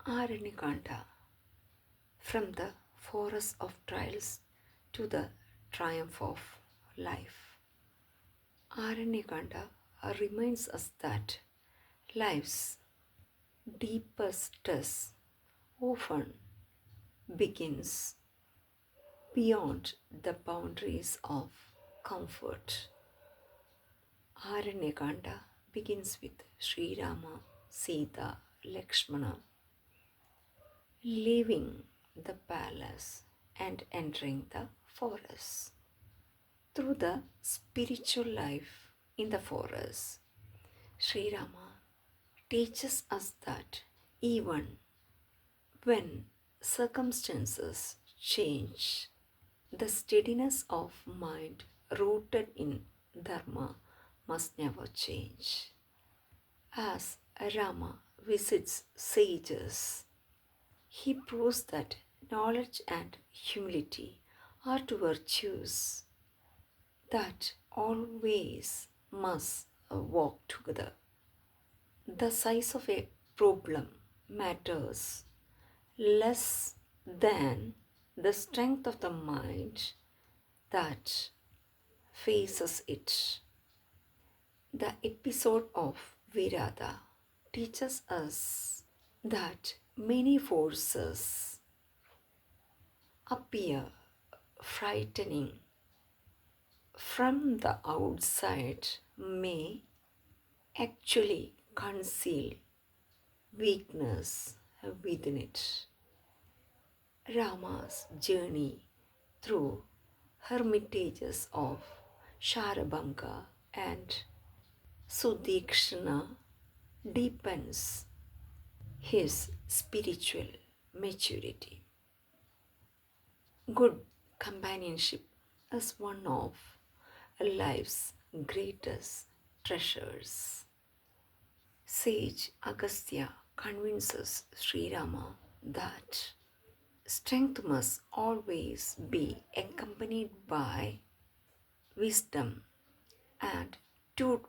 Aranyakanda from the forest of trials to the triumph of life. Aranyakanda reminds us that life's deepest test often begins beyond the boundaries of comfort. Aranyakanda begins with Sri Rama, Sita, Lakshmana leaving the palace and entering the forest. Through the spiritual life in the forest, Sri Rama teaches us that even when circumstances change, the steadiness of mind rooted in Dharma must never change. As Rama visits sages, he proves that knowledge and humility are two virtues that always must walk together. The size of a problem matters less than the strength of the mind that faces it. The episode of Virada teaches us that many forces appear frightening from the outside may actually conceal weakness within it. Rama's journey through hermitages of Sharabanga and Sudikshana deepens his spiritual maturity. Good companionship is one of life's greatest treasures. Sage Agastya convinces Sri Rama that strength must always be accompanied by wisdom and true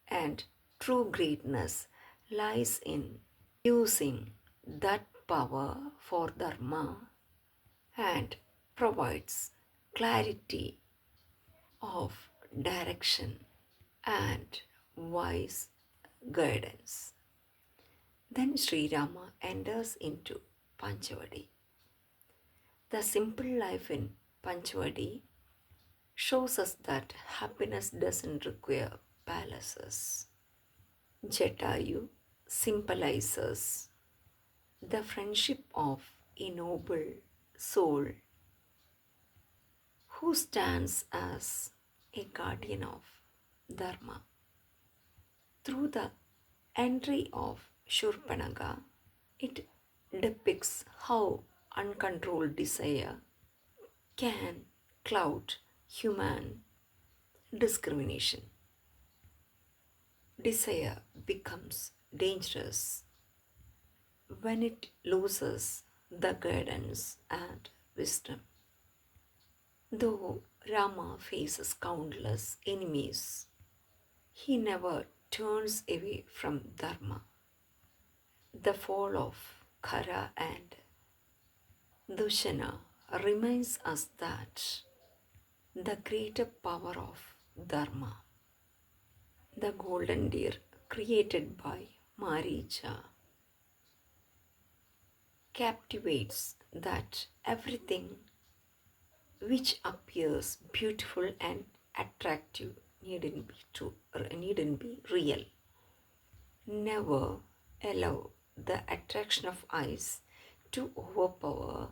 and true greatness lies in using that power for dharma and provides clarity of direction and wise guidance. Then Sri Rama enters into Panchavadi. The simple life in Panchavadi shows us that happiness doesn't require palaces. Jatayu symbolizes the friendship of a noble soul who stands as a guardian of Dharma. Through the entry of Shurpanaga, it depicts how uncontrolled desire can cloud human discrimination. Desire becomes dangerous when it loses the guidance and wisdom. Though Rama faces countless enemies, he never turns away from Dharma. The fall of Khara and Dushana reminds us that the greater power of Dharma, the golden deer created by Maricha, captivates that everything which appears beautiful and attractive needn't be true, needn't be real. Never allow the attraction of eyes to overpower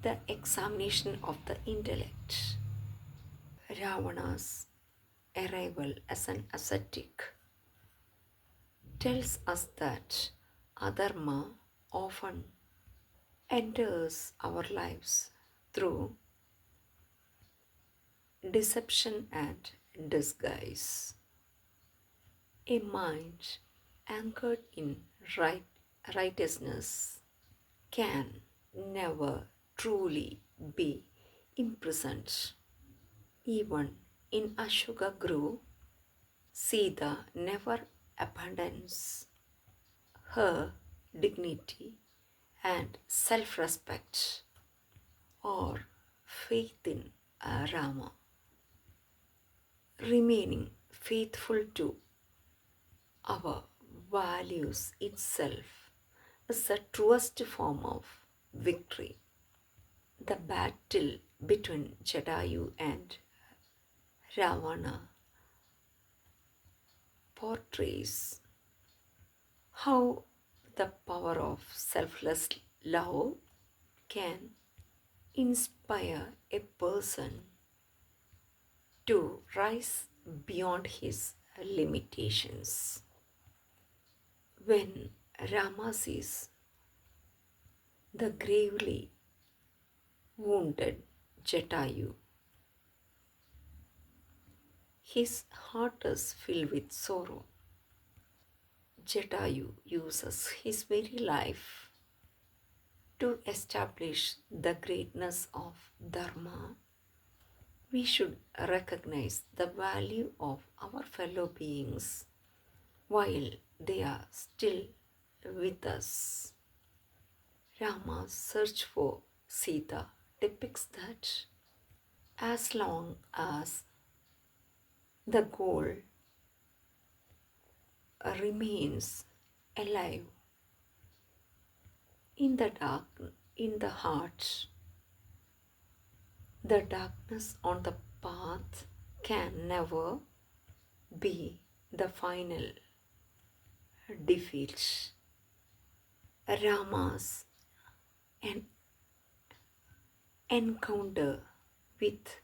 the examination of the intellect. Ravana's arrival as an ascetic tells us that adharma often enters our lives through deception and disguise. A mind anchored in righteousness can never truly be imprisoned. Even in Ashoka Grove, Sita never abandons her dignity and self respect, or faith in Rama, remaining faithful to our values itself is the truest form of victory. The battle between Jadayu and Ravana portrays how the power of selfless love can inspire a person to rise beyond his limitations. When Rama sees the gravely wounded Jatayu, his heart is filled with sorrow. Jatayu uses his very life to establish the greatness of Dharma. We should recognize the value of our fellow beings while they are still with us. Rama's search for Sita depicts that as long as the goal remains alive in the dark, in the heart, the darkness on the path can never be the final defeat. Rama's an encounter with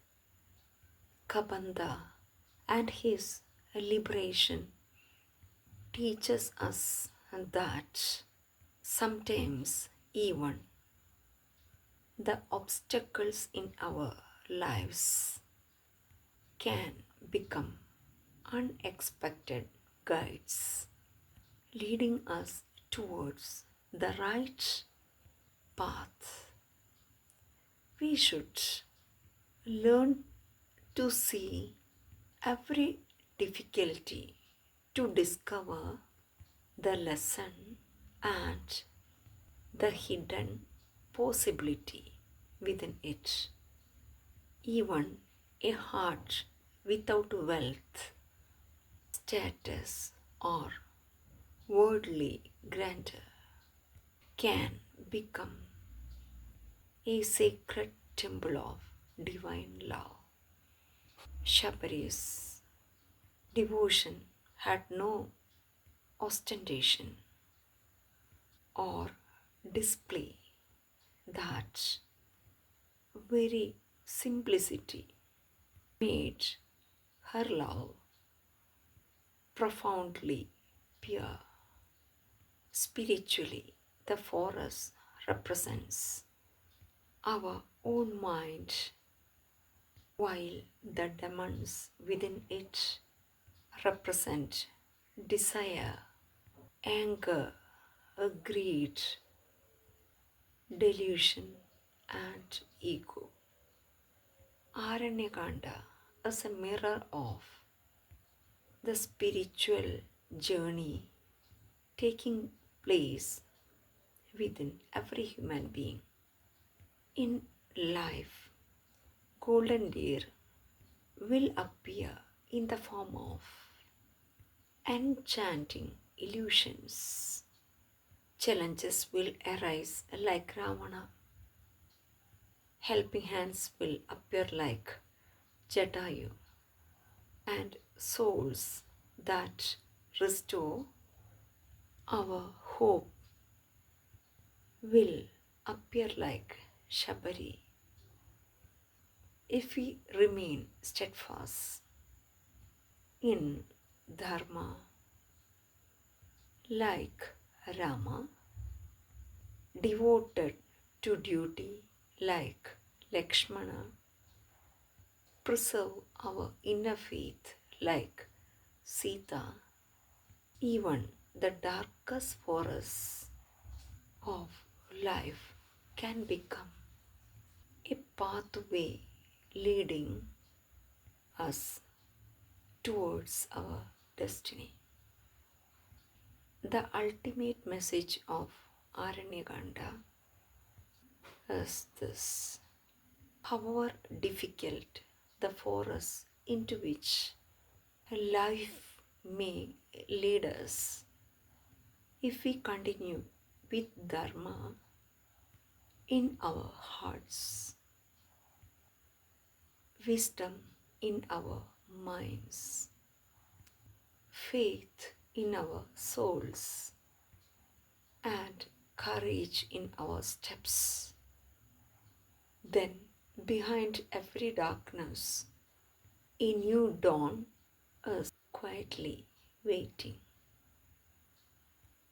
Kabanda and his liberation teaches us that sometimes even the obstacles in our lives can become unexpected guides, leading us towards the right path. We should learn to see every difficulty to discover the lesson and the hidden possibility within it. Even a heart without wealth, status, or worldly grandeur can become a sacred temple of divine love. Shabari's devotion had no ostentation or display. That very simplicity made her love profoundly pure. Spiritually, the forest represents our own mind, while the demons within it represent desire, anger, greed, delusion, and ego. Aranyakanda is a mirror of the spiritual journey taking place within every human being. In life, golden deer will appear in the form of enchanting illusions. Challenges will arise like Ravana. Helping hands will appear like Jatayu. And souls that restore our hope will appear like Shabari if we remain steadfast in Dharma like Rama, devoted to duty like Lakshmana, preserve our inner faith like Sita. Even the darkest forests of life can become a pathway leading us towards our destiny. The ultimate message of Aranyakanda is this: however difficult the forest into which life may lead us, if we continue with Dharma in our hearts, wisdom in our minds, faith in our souls, and courage in our steps, then behind every darkness, a new dawn is quietly waiting.